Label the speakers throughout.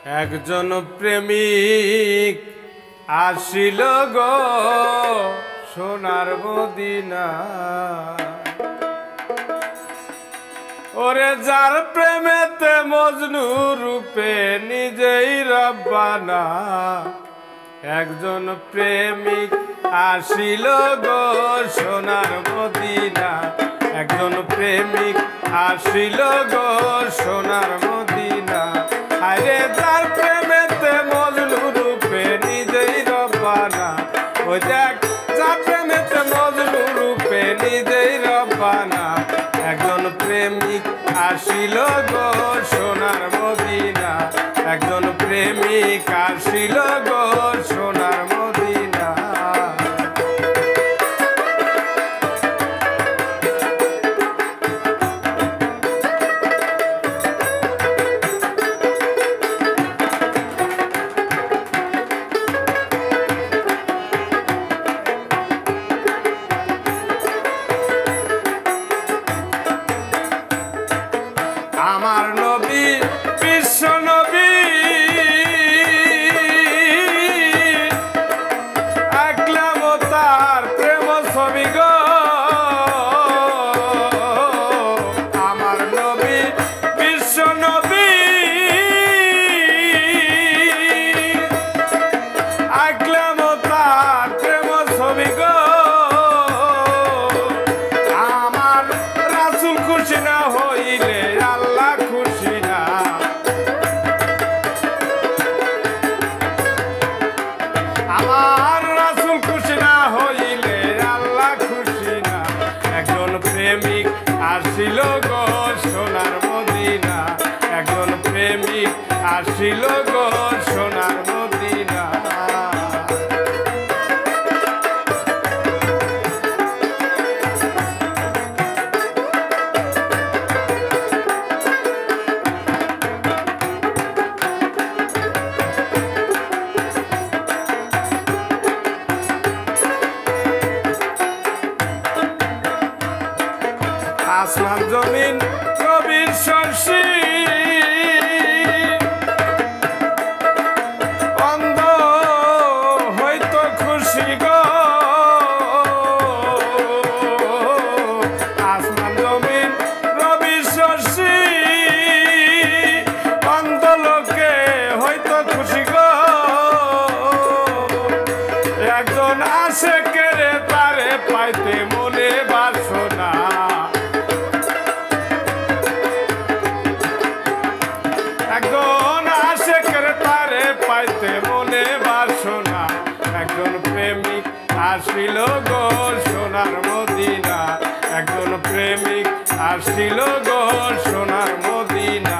Speaker 1: একজন প্রেমিক আসিল গো সোনার মদিনা। ওরে যার প্রেমেতে মজনু রূপে নিজেই রব্বানা। একজন প্রেমিক আসিল গো সোনার মদিনা। একজন প্রেমিক আসিল গো সোনার মদিনা। আরে যার প্রেমেতে মজনু রূপে নিজেই রব্বানা। ওই দেখ যার প্রেমেতে মজনু রূপে নিজেই রব্বানা। একজন প্রেমিক আসিল গো সোনার মদিনা। একজন প্রেমিক আসিল গো সোনার মদিনা। আমার নবী বিশ্ব নবী আঁকলাম তার প্রেম ছবি গো। আমার নবী বিশ্ব নবী আঁকলাম তার প্রেম ছবি গো। আমার রাসূল খুশি না হইলে আমার রাসূল খুশি না হইলে আল্লাহ খুশি না। একজন প্রেমিক আসিল গো সোনার মদিনা। একজন প্রেমিক আসিল গো সোনার মদিনা। আসমান জমিন কবির শশী অন্ধ হয়তো খুশি গো। আসমান জমিন কবির শশী অন্ধ লোকে হয়তো খুশি গো। একজন আশেকের তারে পাইতে মনে বাসনা। একজন আশেকের তারে পাইতে মনে বাসনা। একজন প্রেমিক আসিল গো সোনার মদিনা। একজন প্রেমিক আসিল গো সোনার মদিনা।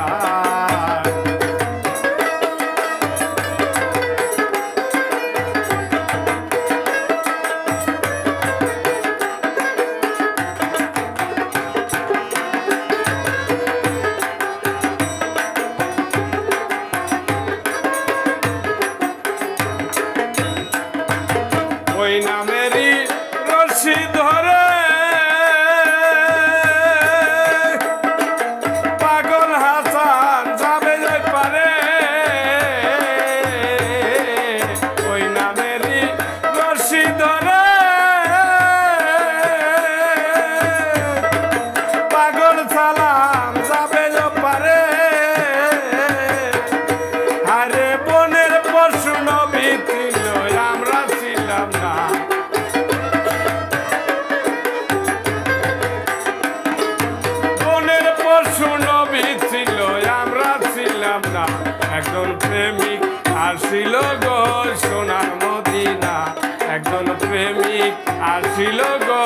Speaker 1: ওই নামেরই রশি ধরে পাগল হাসান যাবে যাই পারে। ওই নামেরই রশি ধরে পাগল সালাম যাবে পারে। আরে বনের পশু নবী ছিল আমরা ছিলাম না। বনের পশু নবী ছিল আমরা ছিলাম না। একজন প্রেমিক আসিল গো সোনার মদিনা। একজন প্রেমিক আসিল গো